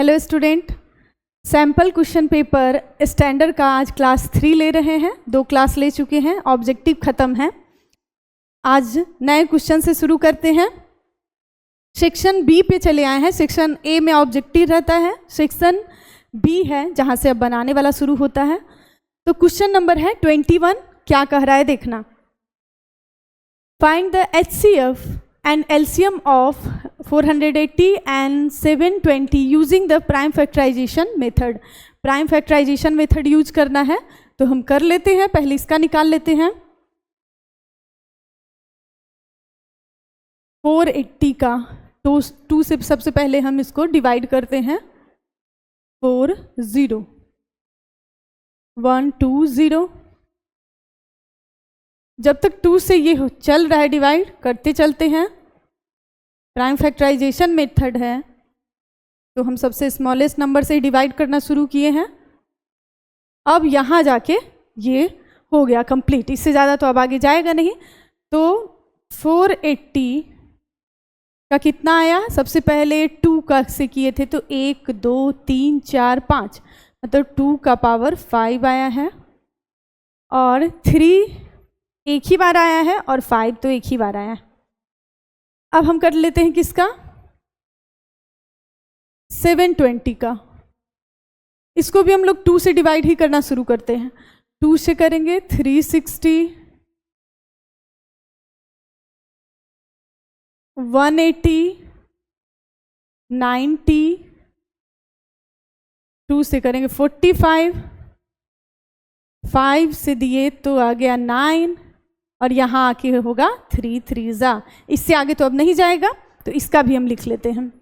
Hello student, sample question paper standard का आज class 3 ले रहे हैं। 2 क्लास ले चुके हैं, ऑब्जेक्टिव ख़त्म है। आज नए क्वेश्चन से शुरू करते हैं। सेक्शन बी पे चले आए हैं। सेक्शन ए में ऑब्जेक्टिव रहता है, सेक्शन बी है जहाँ से अब बनाने वाला शुरू होता है। तो क्वेश्चन नंबर है 21, क्या कह रहा है देखना। Find the HCF and LCM of 480 and 720 using the prime factorization method। Prime factorization method use करना है तो हम कर लेते हैं। पहले इसका निकाल लेते हैं। 480 का तो 2 से सबसे पहले हम इसको डिवाइड करते हैं। 4 0 1 2 0। जब तक 2 से ये चल रहा है डिवाइड करते चलते हैं। प्राइम फैक्टराइजेशन मेथड है तो हम सबसे स्मॉलेस्ट नंबर से डिवाइड करना शुरू किए हैं। अब यहाँ जाके ये हो गया कंप्लीट, इससे ज़्यादा तो अब आगे जाएगा नहीं। तो 480 का कितना आया, सबसे पहले 2 का से किए थे तो 1 2 3 4 5, मतलब 2 का पावर 5 आया है। और 3 एक ही बार आया है और 5 तो एक ही बार आया है। अब हम कर लेते हैं किसका, 720 का। इसको भी हम लोग 2 से डिवाइड ही करना शुरू करते हैं। 2 से करेंगे 360 180 90, 2 से करेंगे 45, 5 से दिए तो आ गया 9 और यहाँ आके होगा 3 3 जा। इससे आगे तो अब नहीं जाएगा तो इसका भी हम लिख लेते हैं।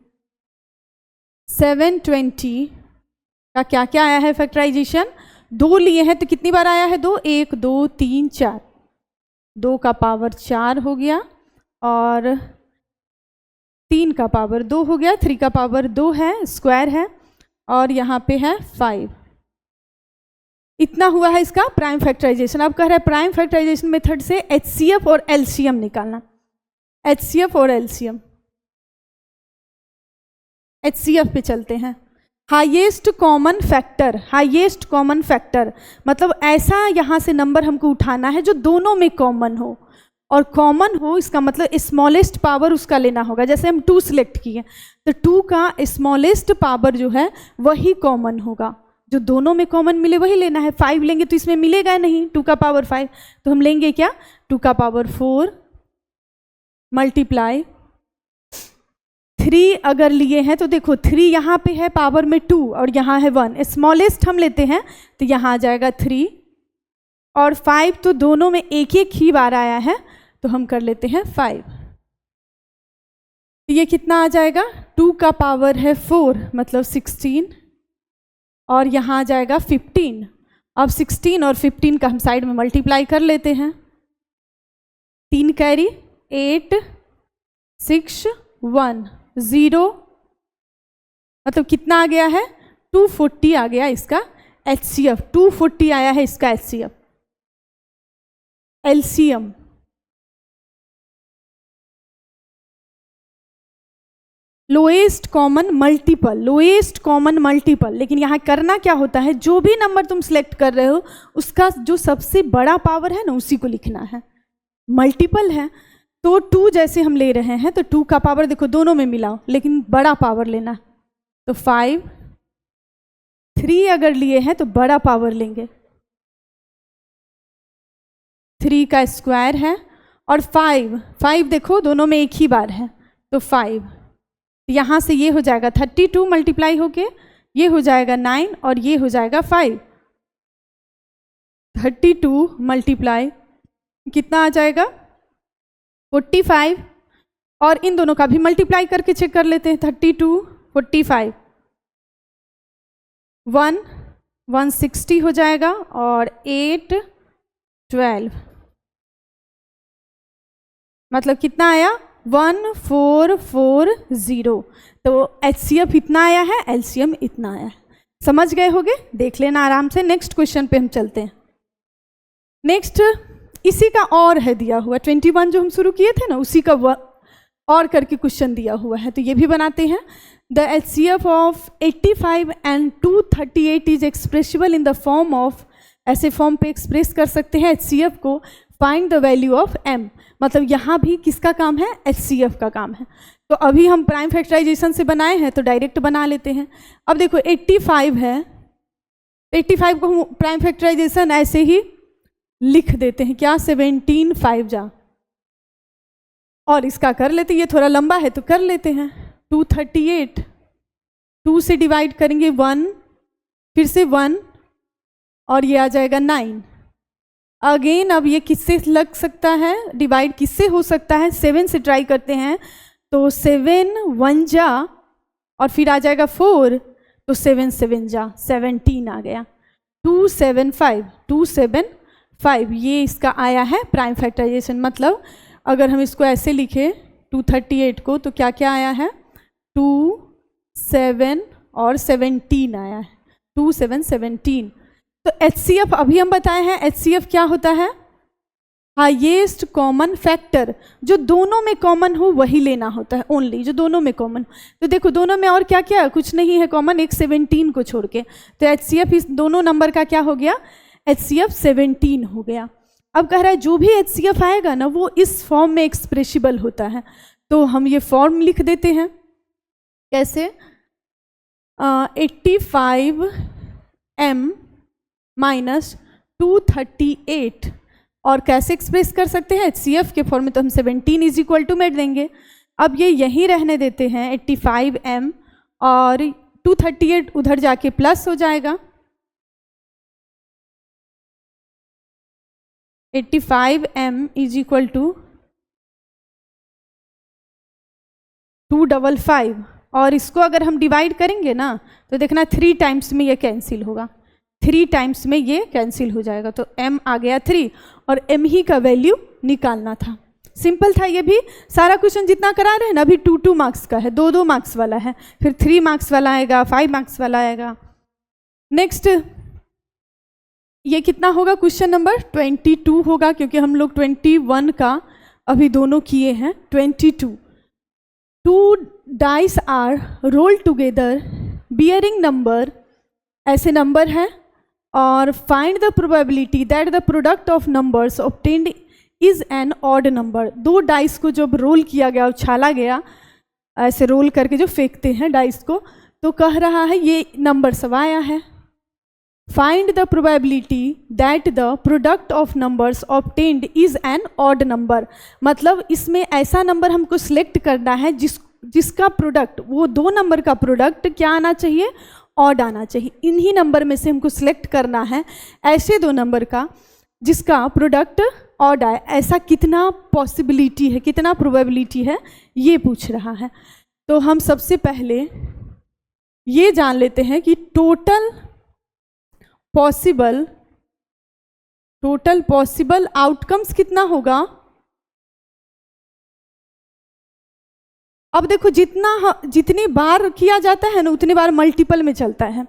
720 का क्या क्या आया है फैक्टराइजेशन, 2 लिए हैं तो कितनी बार आया है 2, 1 2 3 4, 2 का पावर 4 हो गया और 3 का पावर 2 हो गया। 3 का पावर 2 है, स्क्वायर है और यहाँ पे है 5। इतना हुआ है इसका प्राइम फैक्टराइजेशन। अब कह रहा है प्राइम फैक्टराइजेशन मेथड से HCF और LCM निकालना। HCF और LCM, HCF पे चलते हैं। Highest common factor, highest common factor मतलब ऐसा यहाँ से नंबर हमको उठाना है जो दोनों में कॉमन हो। और कॉमन हो इसका मतलब स्मॉलेस्ट पावर उसका लेना होगा। जैसे हम 2 सिलेक्ट किए तो 2 का स्मॉलेस्ट पावर जो है वही कॉमन होगा, जो दोनों में कॉमन मिले वही लेना है। 5 लेंगे तो इसमें मिलेगा नहीं 2 का पावर 5, तो हम लेंगे क्या 2 का पावर 4 मल्टीप्लाई 3। अगर लिए हैं तो देखो 3 यहाँ पे है पावर में 2 और यहाँ है 1, स्मॉलेस्ट हम लेते हैं तो यहाँ आ जाएगा 3 और 5 तो दोनों में एक एक ही बार आया है तो हम कर लेते हैं 5। ये कितना आ जाएगा, 2 का पावर है 4 मतलब 16 और यहाँ आ जाएगा 15। अब 16 और 15 का हम साइड में मल्टीप्लाई कर लेते हैं। 3 कैरी 8 6 1 0, मतलब कितना आ गया है 240 आ गया इसका HCF। 240 आया है इसका HCF। LCM lowest common multiple, lowest common multiple. लेकिन यहाँ करना क्या होता है, जो भी नंबर तुम सिलेक्ट कर रहे हो उसका जो सबसे बड़ा पावर है ना उसी को लिखना है। मल्टीपल है तो 2 जैसे हम ले रहे हैं तो 2 का पावर देखो दोनों में मिलाओ लेकिन बड़ा पावर लेना। तो 5 3 अगर लिए हैं तो बड़ा पावर लेंगे। 3 का स्क्वायर है और 5 देखो दोनों में एक ही बार है तो 5। यहाँ से ये हो जाएगा 32 मल्टीप्लाई होके ये हो जाएगा 9 और ये हो जाएगा 5। 32 मल्टीप्लाई कितना आ जाएगा 45 और इन दोनों का भी मल्टीप्लाई करके चेक कर लेते हैं। 32 45 1 160 हो जाएगा और 8 12, मतलब कितना आया 1440। तो HCF इतना आया है, LCM इतना आया है। समझ गए होगे, देख लेना आराम से। नेक्स्ट क्वेश्चन पे हम चलते हैं। नेक्स्ट इसी का और है दिया हुआ 21 जो हम शुरू किए थे ना उसी का और करके क्वेश्चन दिया हुआ है तो ये भी बनाते हैं। The HCF of 85 and 238 is expressible in the form of, ऐसे फॉर्म पे एक्सप्रेस कर सकते हैं HCF को, find the value of m। मतलब यहाँ भी किसका काम है, HCF का काम है। तो अभी हम प्राइम फैक्टराइजेशन से बनाए हैं तो डायरेक्ट बना लेते हैं। अब देखो 85 है, 85 को हम प्राइम फैक्टराइजेशन ऐसे ही लिख देते हैं, क्या 17 5 जा, और इसका कर लेते हैं, ये थोड़ा लंबा है तो कर लेते हैं। 238 2 से डिवाइड करेंगे 1, फिर से 1, और ये आ जाएगा 9। अगेन अब ये किससे लग सकता है, डिवाइड किससे हो सकता है, 7 से ट्राई करते हैं। तो 7 1 जा, और फिर आ जाएगा 4, तो 7 7 जा 17 आ गया। 275 ये इसका आया है प्राइम फैक्टराइजेशन। मतलब अगर हम इसको ऐसे लिखें 238 को, तो क्या क्या आया है, 2 7 और 17 आया है, 2 7 17। तो HCF अभी हम बताए हैं, HCF क्या होता है, हाईएस्ट कॉमन फैक्टर, जो दोनों में कॉमन हो वही लेना होता है, ओनली जो दोनों में कॉमन। तो देखो दोनों में और क्या क्या, कुछ नहीं है कॉमन, एक 17 को छोड़ के। तो HCF इस दोनों नंबर का क्या हो गया, HCF 17 हो गया। अब कह रहा है जो भी HCF आएगा ना वो इस फॉर्म में एक्सप्रेसिबल होता है। तो हम ये फॉर्म लिख देते हैं, कैसे, 85m माइनस 238, और कैसे एक्सप्रेस कर सकते हैं HCF के फॉर्म में, तो हम 17 इज इक्वल टू में देंगे। अब ये यहीं रहने देते हैं 85m, और 238 उधर जाके प्लस हो जाएगा। 85m इज इक्वल टू 255, और इसको अगर हम डिवाइड करेंगे ना तो देखना 3 टाइम्स में ये कैंसिल होगा, 3 टाइम्स में ये कैंसिल हो जाएगा। तो m आ गया 3, और m ही का वैल्यू निकालना था। सिंपल था ये भी। सारा क्वेश्चन जितना करा रहे हैं ना, अभी 2 मार्क्स का है, 2 मार्क्स वाला है, फिर 3 मार्क्स वाला आएगा, 5 मार्क्स वाला आएगा। नेक्स्ट ये कितना होगा, क्वेश्चन नंबर 22 होगा, क्योंकि हम लोग 21 का अभी दोनों किए हैं। 22 2 dice are roll together bearing number, ऐसे नंबर है, और find the probability that the product of numbers obtained is an odd number. 2 dice को जब रोल किया गया, उछाला गया, ऐसे रोल करके जो फेंकते हैं डाइस को, तो कह रहा है ये नंबर सब आया है। Find the probability that the product of numbers obtained is an odd number. मतलब इसमें ऐसा नंबर हमको सिलेक्ट करना है जिसका प्रोडक्ट, वो 2 नंबर का प्रोडक्ट क्या आना चाहिए, ऑड आना चाहिए। इन्हीं नंबर में से हमको सिलेक्ट करना है ऐसे 2 नंबर का जिसका प्रोडक्ट ऑड आए। ऐसा कितना पॉसिबिलिटी है, कितना प्रोबेबिलिटी है, ये पूछ रहा है। तो हम सबसे पहले ये जान लेते हैं कि टोटल पॉसिबल आउटकम्स कितना होगा। अब देखो जितनी बार किया जाता है ना उतनी बार मल्टीपल में चलता है।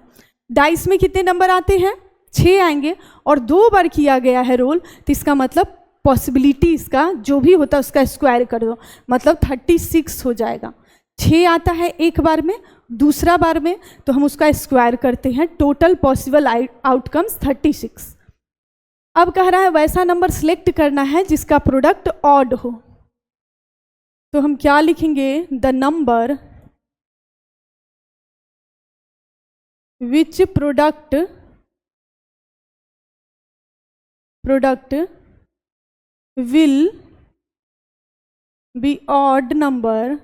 डाइस में कितने नंबर आते हैं, 6 आएंगे, और 2 बार किया गया है रोल, तो इसका मतलब पॉसिबिलिटी इसका जो भी होता है उसका स्क्वायर कर दो, मतलब 36 हो जाएगा। 6 आता है एक बार में, दूसरा बार में, तो हम उसका स्क्वायर करते हैं। Total possible outcomes 36। अब कह रहा है वैसा नंबर सिलेक्ट करना है जिसका प्रोडक्ट ऑड हो। तो हम क्या लिखेंगे, the number which product will be odd number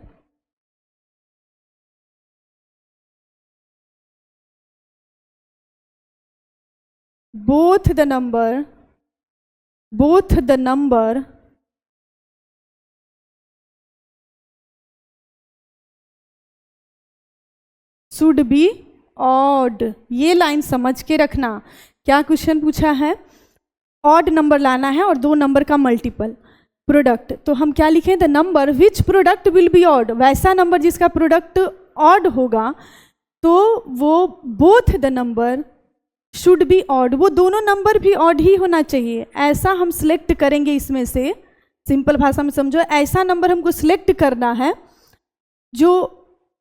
both the number should be odd। ये लाइन समझ के रखना। क्या क्वेश्चन पूछा है, ऑड नंबर लाना है और 2 नंबर का मल्टीपल प्रोडक्ट। तो हम क्या लिखें, the number which product will be odd, वैसा नंबर जिसका प्रोडक्ट ऑड होगा, तो वो both the number should be odd, वो दोनों नंबर भी ऑड ही होना चाहिए। ऐसा हम सिलेक्ट करेंगे इसमें से, सिंपल भाषा में समझो, ऐसा नंबर हमको सिलेक्ट करना है जो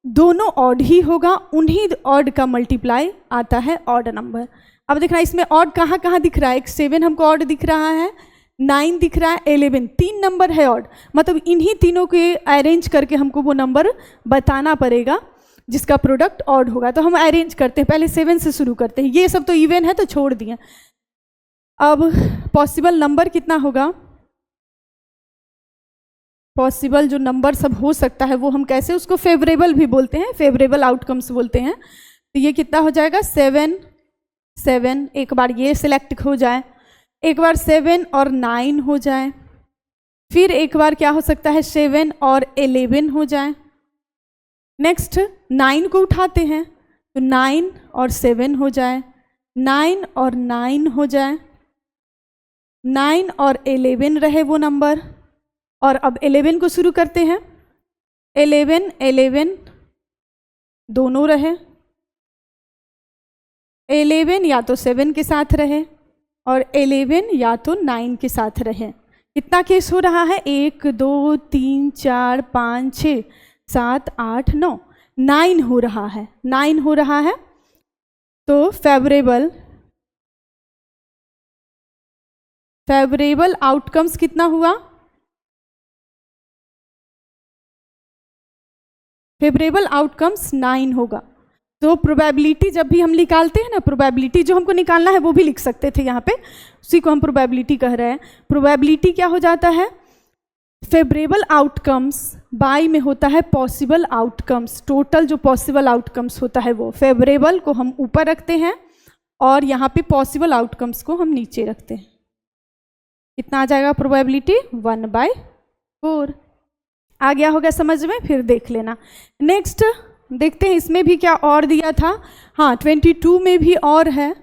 दोनों ऑड ही होगा, उन्हीं ऑड का मल्टीप्लाई आता है ऑड नंबर। अब देखना इसमें ऑड कहाँ कहाँ दिख रहा है, एक 7 हमको ऑड दिख रहा है, 9 दिख रहा है, 11, 3 नंबर है ऑड, मतलब इन्हीं तीनों के अरेंज करके हमको वो नंबर बताना पड़ेगा जिसका प्रोडक्ट ऑड होगा। तो हम अरेंज करते हैं, पहले 7 से शुरू करते हैं, ये सब तो इवन है तो छोड़ दिए। अब पॉसिबल नंबर कितना होगा, पॉसिबल जो नंबर सब हो सकता है वो हम कैसे, उसको फेवरेबल भी बोलते हैं, फेवरेबल आउटकम्स बोलते हैं। तो ये कितना हो जाएगा 7, 7, एक बार ये सिलेक्ट हो जाए, एक बार 7 और 9 हो जाए, फिर एक बार क्या हो सकता है 7 और 11 हो जाए। नेक्स्ट 9 को उठाते हैं तो 9 और 7 हो जाए, 9 और 9 हो जाए, 9 और 11 रहे वो नंबर। और अब 11 को शुरू करते हैं, 11, 11 दोनों रहे, 11 या तो 7 के साथ रहे और 11 या तो 9 के साथ रहे। कितना केस हो रहा है, 1 2 3 4 5 6 7 8 9, 9 हो रहा है, 9 हो रहा है। तो फेवरेबल आउटकम्स कितना हुआ, फेवरेबल आउटकम्स 9 होगा। तो प्रोबेबिलिटी जब भी हम निकालते हैं ना, प्रोबेबिलिटी जो हमको निकालना है वो भी लिख सकते थे यहाँ पे, उसी को हम प्रोबेबिलिटी कह रहे हैं। प्रोबेबिलिटी क्या हो जाता है, फेवरेबल आउटकम्स बाय में होता है पॉसिबल आउटकम्स, टोटल जो पॉसिबल आउटकम्स होता है वो फेवरेबल को हम ऊपर रखते हैं और यहाँ पे पॉसिबल आउटकम्स को हम नीचे रखते हैं। कितना आ जाएगा प्रोबेबिलिटी 1/4। आ गया होगा समझ में, फिर देख लेना। नेक्स्ट देखते हैं इसमें भी क्या और दिया था, हाँ 22 में भी और है,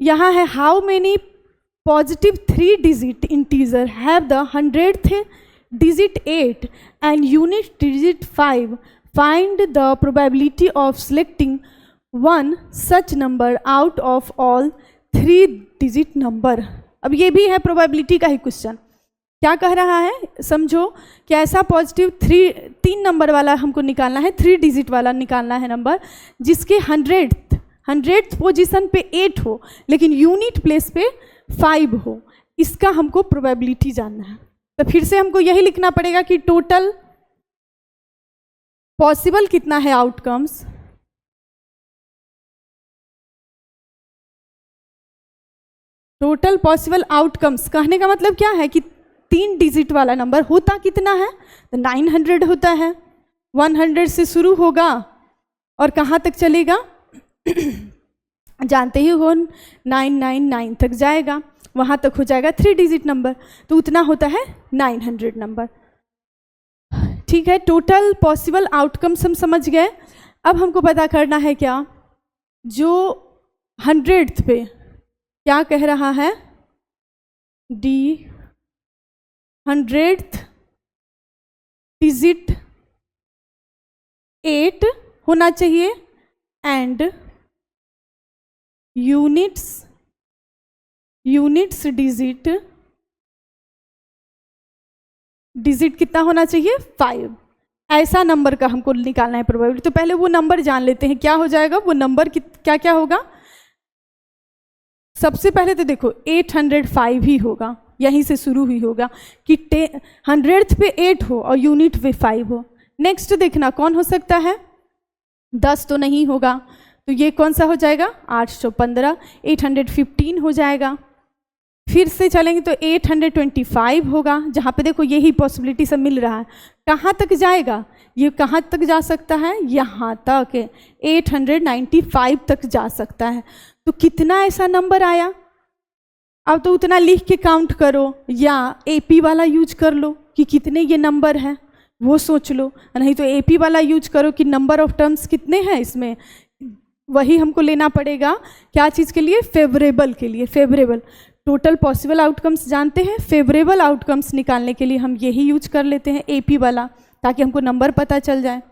यहाँ है how many positive 3 digit integer have the 100th digit 8 and unit digit 5, find the probability of selecting one such number out of all 3 digit number। अब ये भी है प्रोबेबिलिटी का ही क्वेश्चन। क्या कह रहा है, समझो कि ऐसा पॉजिटिव 3 नंबर वाला हमको निकालना है, 3 डिजिट वाला निकालना है नंबर, जिसके 100th पोजीशन पे 8 हो लेकिन यूनिट प्लेस पे 5 हो, इसका हमको प्रोबेबिलिटी जानना है। तो फिर से हमको यही लिखना पड़ेगा कि टोटल पॉसिबल कितना है आउटकम्स, टोटल पॉसिबल आउटकम्स कहने का मतलब क्या है कि 3 डिजिट वाला नंबर होता कितना है, तो 900 होता है। 100 से शुरू होगा और कहाँ तक चलेगा जानते ही हो, 999 तक जाएगा, वहाँ तक हो जाएगा 3 डिजिट नंबर, तो उतना होता है 900 नंबर। ठीक है, टोटल पॉसिबल आउटकम्स हम समझ गए। अब हमको पता करना है क्या, जो 100th पे क्या कह रहा है, डी 100th डिजिट 8 होना चाहिए एंड यूनिट्स डिजिट कितना होना चाहिए 5। ऐसा नंबर का हमको निकालना है प्रोबेबिलिटी। तो पहले वो नंबर जान लेते हैं, क्या हो जाएगा वो नंबर, क्या क्या होगा। सबसे पहले तो देखो 805 ही होगा, यहीं से शुरू ही होगा कि 100th पे 8 हो और यूनिट पे 5 हो। नेक्स्ट देखना कौन हो सकता है, 10 तो नहीं होगा, तो ये कौन सा हो जाएगा 815, 815 हो जाएगा। फिर से चलेंगे तो 825 होगा, जहाँ पे देखो यही पॉसिबिलिटी सब मिल रहा है। कहाँ तक जाएगा, ये कहाँ तक जा सकता है, यहाँ तक 895 तक जा सकता है। तो कितना ऐसा नंबर आया, अब तो उतना लिख के काउंट करो या एपी वाला यूज कर लो कि कितने ये नंबर है वो सोच लो, नहीं तो एपी वाला यूज करो कि नंबर ऑफ टर्म्स कितने हैं इसमें, वही हमको लेना पड़ेगा। क्या चीज़ के लिए, फेवरेबल के लिए। फेवरेबल टोटल पॉसिबल आउटकम्स जानते हैं, फेवरेबल आउटकम्स निकालने के लिए हम यही यूज कर लेते हैं एपी वाला, ताकि हमको नंबर पता चल जाए।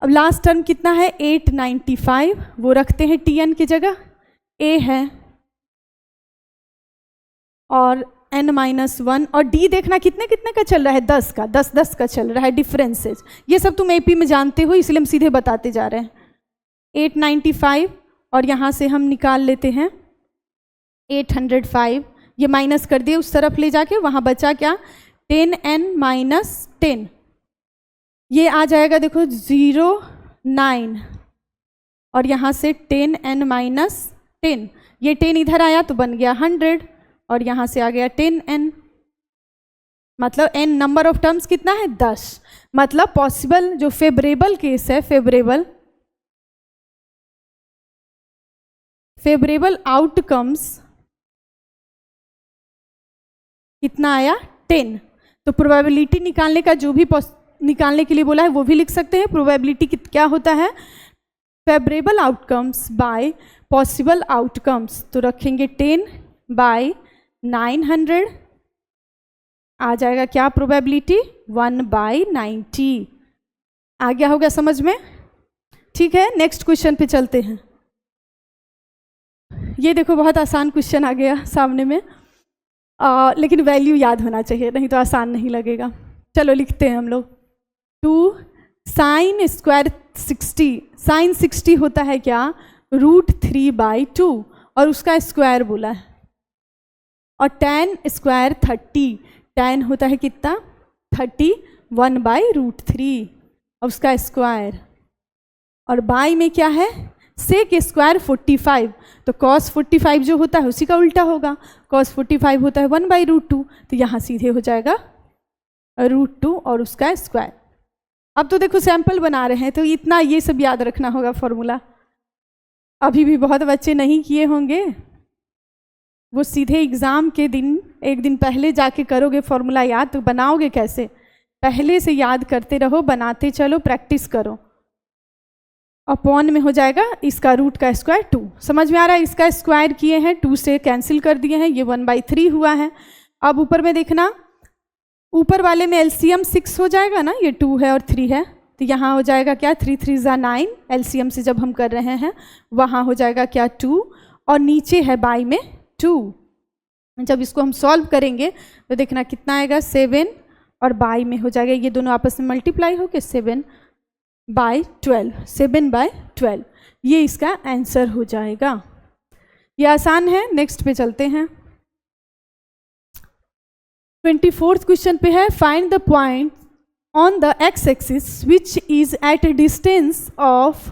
अब लास्ट टर्म कितना है 895, वो रखते हैं टीएन की जगह, ए है और n-1 और d देखना कितने कितने का चल रहा है, 10 का, 10 10 का चल रहा है डिफरेंसेज। ये सब तुम एपी में जानते हो इसलिए हम सीधे बताते जा रहे हैं। 895 और यहाँ से हम निकाल लेते हैं 805, ये माइनस कर दिए उस तरफ ले जाके, वहाँ बचा क्या 10n-10, ये आ जाएगा देखो 09 और यहाँ से 10n-10, ये 10 इधर आया तो बन गया 100 और यहाँ से आ गया 10n, मतलब n नंबर ऑफ टर्म्स कितना है 10। मतलब पॉसिबल जो फेवरेबल केस है, फेवरेबल आउटकम्स कितना आया 10। तो प्रोबेबिलिटी निकालने का जो भी निकालने के लिए बोला है वो भी लिख सकते हैं। प्रोबेबिलिटी क्या होता है, favourable outcomes by possible outcomes, तो रखेंगे 10/900, आ जाएगा क्या प्रोबेबिलिटी 1/90। आ गया होगा समझ में, ठीक है। नेक्स्ट क्वेश्चन पे चलते हैं। ये देखो बहुत आसान क्वेश्चन आ गया सामने में, लेकिन वैल्यू याद होना चाहिए नहीं तो आसान नहीं लगेगा। चलो लिखते हैं हम लोग 2 sin स्क्वायर 60, sin 60 होता है क्या √3/2 और उसका स्क्वायर बोला है, और tan स्क्वायर 30, tan होता है कितना 31/√3 और उसका स्क्वायर, और बाई में क्या है सेक स्क्वायर 45, तो cos 45 जो होता है उसी का उल्टा होगा, cos 45 होता है 1/√2, तो यहाँ सीधे हो जाएगा √2 और उसका स्क्वायर। अब तो देखो सैंपल बना रहे हैं तो इतना ये सब याद रखना होगा फॉर्मूला, अभी भी बहुत बच्चे नहीं किए होंगे, वो सीधे एग्ज़ाम के दिन एक दिन पहले जाके करोगे फॉर्मूला याद, तो बनाओगे कैसे, पहले से याद करते रहो, बनाते चलो, प्रैक्टिस करो। अपॉन में हो जाएगा इसका रूट का स्क्वायर 2, समझ में आ रहा है, इसका स्क्वायर किए हैं 2 से कैंसिल कर दिए हैं, ये 1/3 हुआ है। अब ऊपर में देखना, ऊपर वाले में एलसीएम 6 हो जाएगा ना, ये 2 है और 3 है, तो यहाँ हो जाएगा क्या 3 3 ज़ा 9, एलसीएम से जब हम कर रहे हैं वहाँ हो जाएगा क्या 2, और नीचे है बाई में 2। जब इसको हम सॉल्व करेंगे तो देखना कितना आएगा 7 और बाई में हो जाएगा, ये दोनों आपस में मल्टीप्लाई होकर 7/12, 7/12, ये इसका आंसर हो जाएगा। ये आसान है, नेक्स्ट पे चलते हैं। 24th क्वेश्चन पे है, find the point on the x axis which is at a distance of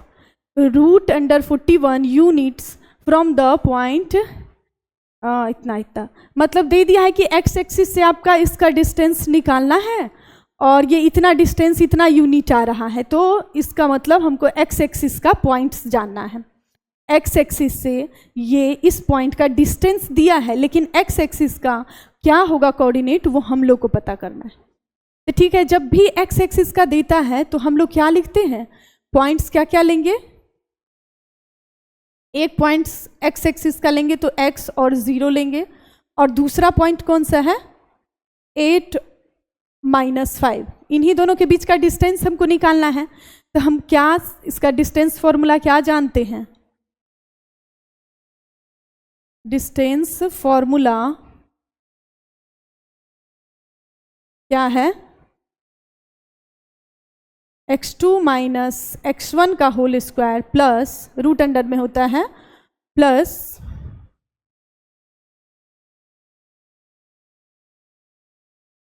√41 units from the point, इतना मतलब दे दिया है कि एक्स एक्सिस से आपका इसका डिस्टेंस निकालना है और ये इतना डिस्टेंस इतना यूनिट आ रहा है, तो इसका मतलब हमको एक्स एक्सिस का पॉइंट्स जानना है। एक्स एक्सिस से ये इस पॉइंट का डिस्टेंस दिया है, लेकिन एक्स एक्सिस का क्या होगा कोऑर्डिनेट वो हम लोग को पता करना है। तो ठीक है, जब भी एक्स एक्सिस का देता है तो हम लोग क्या लिखते हैं, पॉइंट्स क्या क्या लेंगे, एक पॉइंट एक्स एक्सिस का लेंगे तो x और 0 लेंगे, और दूसरा पॉइंट कौन सा है 8-5, इन्हीं दोनों के बीच का डिस्टेंस हमको निकालना है। तो हम क्या इसका डिस्टेंस फॉर्मूला क्या जानते हैं, डिस्टेंस फॉर्मूला क्या है x2 माइनस x1 का whole square plus root under में होता है प्लस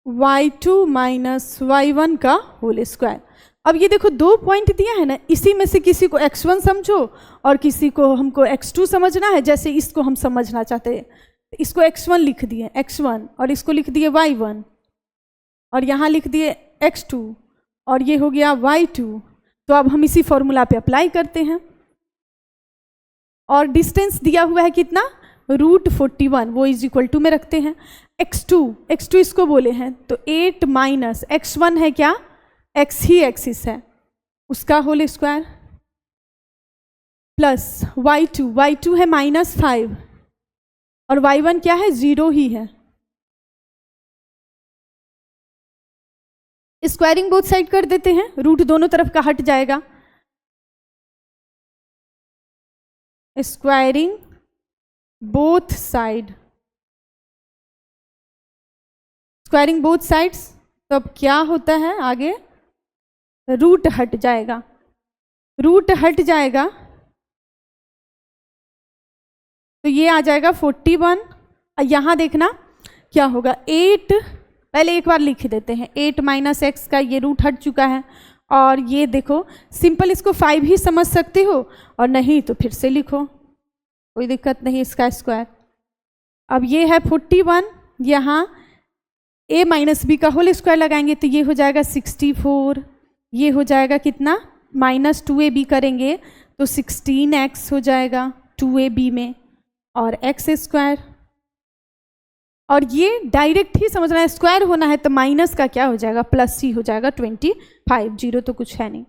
y2 माइनस y1 का होल स्क्वायर। अब ये देखो 2 पॉइंट दिया है ना, इसी में से किसी को x1 समझो और किसी को हमको x2 समझना है, जैसे इसको हम समझना चाहते हैं, इसको x1 लिख दिए x1 और इसको लिख दिए y1 और यहाँ लिख दिए x2 और ये हो गया y2। तो अब हम इसी फॉर्मूला पे अप्लाई करते हैं, और डिस्टेंस दिया हुआ है कितना √41, वो इज इक्वल टू में रखते हैं। x2 इसको बोले हैं तो 8 माइनस x1 है क्या, x ही एक्सिस है उसका होल स्क्वायर प्लस y2 है -5 और y1 क्या है 0 ही है। स्क्वायरिंग बोथ साइड कर देते हैं, रूट दोनों तरफ का हट जाएगा, squaring both side squaring both sides, तो अब क्या होता है आगे, रूट हट जाएगा, रूट हट जाएगा तो ये आ जाएगा 41। यहाँ देखना क्या होगा, 8, पहले एक बार लिख देते हैं, 8 माइनस एक्स का ये रूट हट चुका है, और ये देखो सिंपल इसको 5 ही समझ सकते हो, और नहीं तो फिर से लिखो, कोई दिक्कत नहीं, इसका स्क्वायर। अब ये है 41, यहाँ a माइनस बी का होल स्क्वायर लगाएंगे तो ये हो जाएगा 64, ये हो जाएगा कितना, माइनस 2ab करेंगे तो 16x हो जाएगा 2ab में, और x स्क्वायर। और ये डायरेक्ट ही समझना है, स्क्वायर होना है तो माइनस का क्या हो जाएगा, प्लस ही हो जाएगा 25, जीरो तो कुछ है नहीं।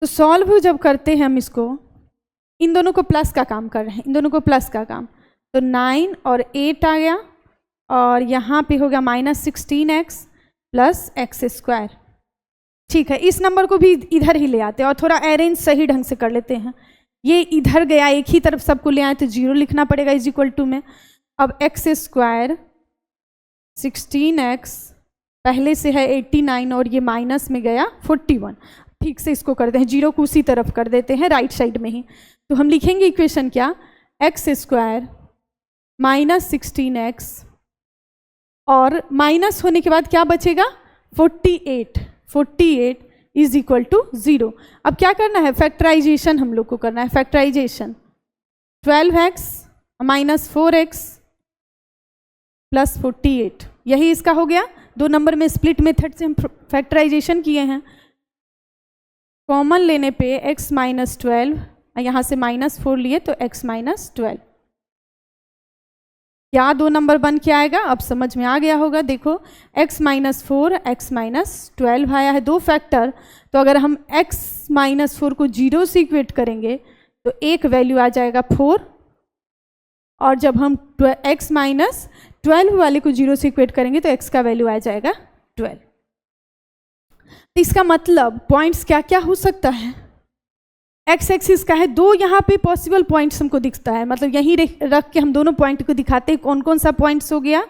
तो सॉल्व जब करते हैं हम इसको, इन दोनों को प्लस का काम कर रहे हैं, इन दोनों को प्लस का काम, तो 9 और 8 आ गया, और यहाँ पे हो गया minus 16x plus x square. ठीक है, इस नंबर को भी इधर ही ले आते हैं और थोड़ा अरेंज सही ढंग से कर लेते हैं। ये इधर गया, एक ही तरफ सबको ले आए तो 0 लिखना पड़ेगा इज इक्वल टू में। अब एक्स स्क्वायर 16x पहले से है 89 और ये माइनस में गया 41। ठीक से इसको करते हैं, 0 को उसी तरफ कर देते हैं राइट साइड में ही। तो हम लिखेंगे इक्वेशन क्या, एक्स स्क्वायर माइनस 16x, और माइनस होने के बाद क्या बचेगा 48 इज इक्वल टू 0। अब क्या करना है, फैक्टराइजेशन हम लोग को करना है, factorisation 12x minus 4x plus 48, यही इसका हो गया। 2 नंबर में स्प्लिट मेथड से हम फैक्टराइजेशन किए हैं। कॉमन लेने पे x माइनस 12, यहाँ से माइनस 4 लिए तो x माइनस 12, क्या 2 नंबर बन के आएगा, अब समझ में आ गया होगा। देखो x माइनस 4 x माइनस 12 आया है, 2 फैक्टर। तो अगर हम x माइनस 4 को 0 से इक्वेट करेंगे तो एक वैल्यू आ जाएगा 4, और जब हम x माइनस 12 वाले को 0 से इक्वेट करेंगे तो x का वैल्यू आ जाएगा 12। तो इसका मतलब पॉइंट्स क्या क्या हो सकता है, एक्स एक्सिस का है, 2 यहाँ पे पॉसिबल पॉइंट्स हमको दिखता है, मतलब यहीं रख के हम दोनों पॉइंट को दिखाते हैं। कौन कौन सा पॉइंट्स हो गया,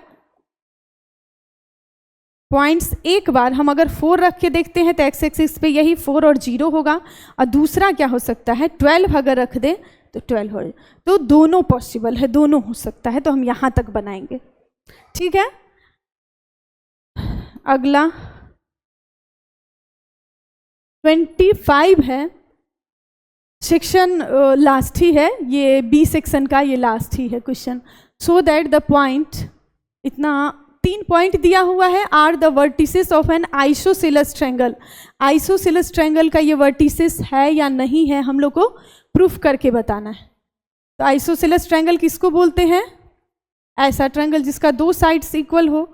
पॉइंट्स एक बार हम अगर 4 रख के देखते हैं तो एक्स एक्सिस पे यही 4 और 0 होगा, और दूसरा क्या हो सकता है 12 अगर रख दे तो 12 हो, तो दोनों पॉसिबल है, दोनों हो सकता है, तो हम यहाँ तक बनाएंगे। ठीक है, अगला 25 है, सेक्शन लास्ट ही है, ये बी सेक्शन का ये लास्ट ही है question. So that the point, इतना 3 पॉइंट दिया हुआ है, are the vertices of an isosceles triangle. Isosceles triangle का ये वर्टिसेस है या नहीं है, हम लोग को प्रूफ करके बताना है। तो आइसोसेलेस ट्रायंगल किसको बोलते हैं, ऐसा ट्रायंगल जिसका 2 साइड्स इक्वल हो।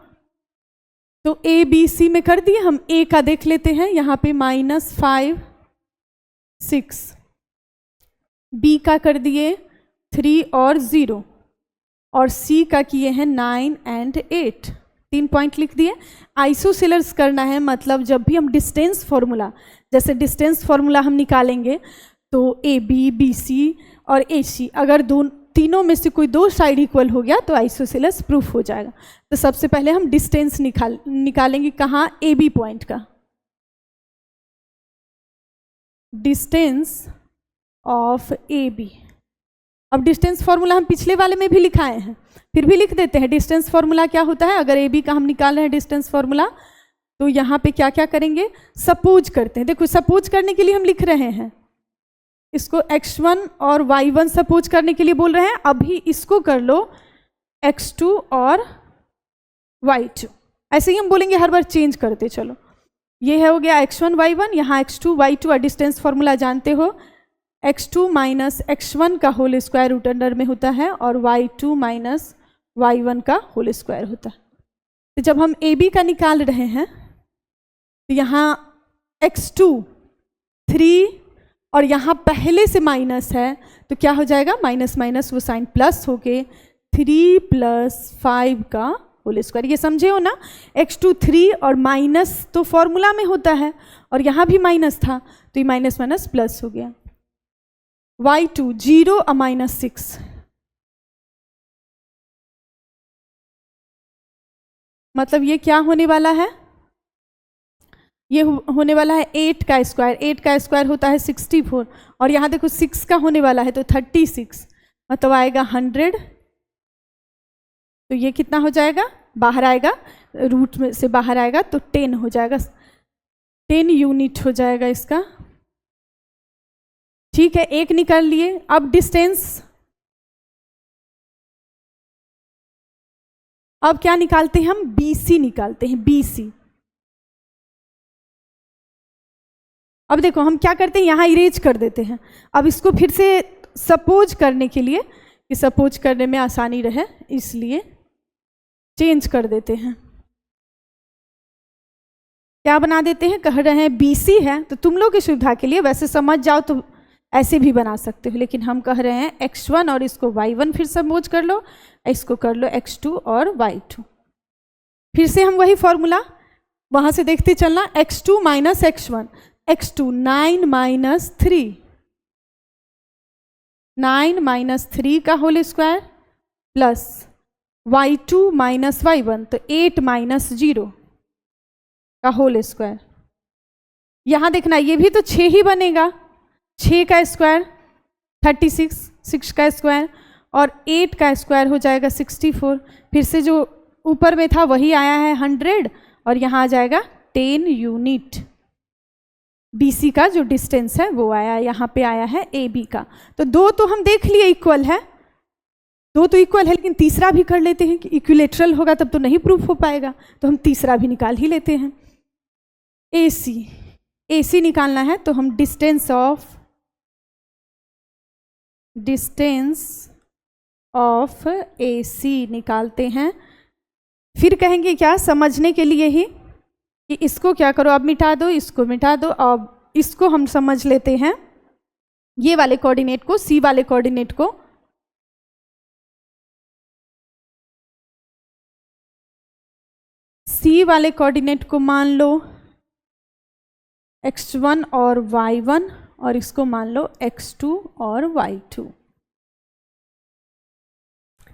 तो ए बी सी में कर दिए, हम ए का देख लेते हैं, यहाँ पे -5 6, बी का कर दिए 3 और 0, और सी का किए हैं 9 and 8, 3 पॉइंट लिख दिए। आइसोसेलेस करना है, मतलब जब भी हम डिस्टेंस फॉर्मूला, जैसे डिस्टेंस फॉर्मूला हम निकालेंगे तो ए बी, बी सी और ए सी, अगर तीनों में से कोई 2 साइड इक्वल हो गया तो आइसोसेलेस प्रूफ हो जाएगा। तो सबसे पहले हम डिस्टेंस निकालेंगे, कहाँ, ए बी पॉइंट का, डिस्टेंस ऑफ ए बी। अब डिस्टेंस फॉर्मूला हम पिछले वाले में भी लिखाए हैं, फिर भी लिख देते हैं। डिस्टेंस फॉर्मूला क्या होता है, अगर ए बी का हम निकाल रहे हैं डिस्टेंस फॉर्मूला, तो यहाँ पे क्या क्या करेंगे, सपोज करते हैं। देखो सपोज करने के लिए हम लिख रहे हैं, इसको x1 और y1 सपोज करने के लिए बोल रहे हैं। अभी इसको कर लो x2 और y2, ऐसे ही हम बोलेंगे, हर बार चेंज करते चलो। ये है हो गया x1 y1, यहाँ x2 y2, और डिस्टेंस फॉर्मूला जानते हो, x2 माइनस x1 का होल स्क्वायर रूट अंडर में होता है, और y2 माइनस y1 का होल स्क्वायर होता है। तो जब हम ए बी का निकाल रहे हैं तो यहाँ x2 3, और यहाँ पहले से माइनस है तो क्या हो जाएगा, माइनस माइनस वो साइन प्लस होके 3 + 5 का होल स्क्वायर। ये समझे हो ना, x2 3 और माइनस तो फॉर्मूला में होता है, और यहाँ भी माइनस था तो ये माइनस माइनस प्लस हो गया। y2 0 और -6, मतलब ये क्या होने वाला है, ये होने वाला है 8 का स्क्वायर, 8 का स्क्वायर होता है 64, और यहाँ देखो 6 का होने वाला है तो 36, मतलब आएगा 100। तो ये कितना हो जाएगा, बाहर आएगा, रूट में से बाहर आएगा तो 10 हो जाएगा, 10 यूनिट हो जाएगा इसका। ठीक है, एक निकाल लिए। अब डिस्टेंस, अब क्या निकालते हैं हम, BC निकालते हैं, BC। अब देखो हम क्या करते हैं, यहाँ इरेज कर देते हैं। अब इसको फिर से सपोज करने के लिए, कि सपोज करने में आसानी रहे इसलिए चेंज कर देते हैं। क्या बना देते हैं, कह रहे हैं BC है, तो तुम लोग की सुविधा के लिए वैसे समझ जाओ तो ऐसे भी बना सकते हो, लेकिन हम कह रहे हैं x1 और इसको y1 फिर सपोज कर लो, इसको कर लो x2 और y2। फिर से हम वही फॉर्मूला वहाँ से देखते चलना, x2 minus x1, x2 9 minus 3, 9 minus 3 का whole square plus y2 minus y1, तो 8 माइनस 0 का होल स्क्वायर। यहाँ देखना ये भी तो 6 ही बनेगा, 6 का स्क्वायर 36, 6 का स्क्वायर और 8 का स्क्वायर हो जाएगा 64। फिर से जो ऊपर में था वही आया है 100 और यहाँ आ जाएगा 10 यूनिट। BC का जो डिस्टेंस है वो आया, यहाँ पे आया है AB का। तो दो तो हम देख लिए इक्वल है, दो तो इक्वल है, लेकिन तीसरा भी कर लेते हैं कि इक्विलेटरल होगा तब तो नहीं प्रूफ हो पाएगा, तो हम तीसरा भी निकाल ही लेते हैं। AC निकालना है तो हम डिस्टेंस ऑफ AC निकालते हैं। फिर कहेंगे क्या, समझने के लिए ही कि इसको क्या करो, अब मिटा दो, इसको मिटा दो, अब इसको हम समझ लेते हैं, ये वाले कोऑर्डिनेट को, C वाले कोऑर्डिनेट को। C वाले कोऑर्डिनेट को मान लो x1 और y1 और इसको मान लो x2 और y2।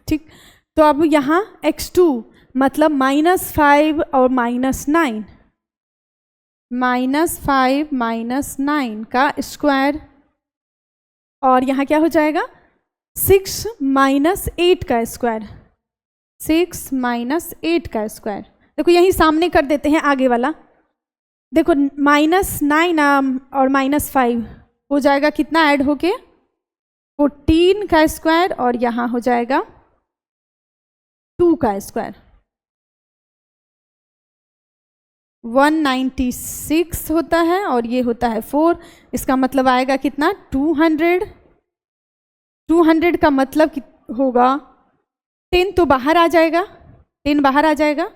ठीक, तो अब यहाँ x2 मतलब -5 और -9, -5 -9 का स्क्वायर, और यहाँ क्या हो जाएगा 6 -8 का स्क्वायर, 6 -8 का स्क्वायर। देखो यही सामने कर देते हैं आगे वाला, देखो -9 और -5 हो जाएगा कितना ऐड होके 14 का स्क्वायर, और यहाँ हो जाएगा 2 का स्क्वायर, 196 होता है और ये होता है 4। इसका मतलब आएगा कितना 200। 200 का मतलब होगा 10 तो बाहर आ जाएगा, 10 बाहर आ जाएगा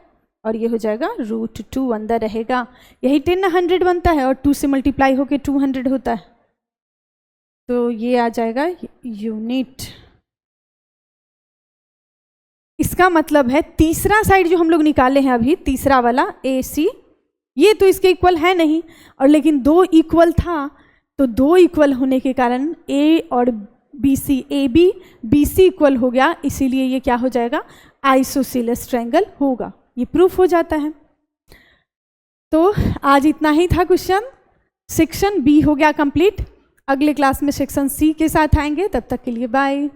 और ये हो जाएगा √2 अंदर रहेगा। यही 10 100 बनता है और 2 से मल्टीप्लाई होके 200 होता है, तो ये आ जाएगा यूनिट। इसका मतलब है तीसरा साइड जो हम लोग निकाले हैं अभी, तीसरा वाला AC, ये तो इसके इक्वल है नहीं, और लेकिन दो इक्वल था, तो दो इक्वल होने के कारण A और BC, AB BC इक्वल हो गया, इसीलिए ये क्या हो जाएगा आइसोसेलेस ट्रायंगल होगा, ये प्रूफ हो जाता है। तो आज इतना ही था क्वेश्चन, सेक्शन B हो गया कंप्लीट। अगले क्लास में सेक्शन C के साथ आएंगे, तब तक के लिए बाय।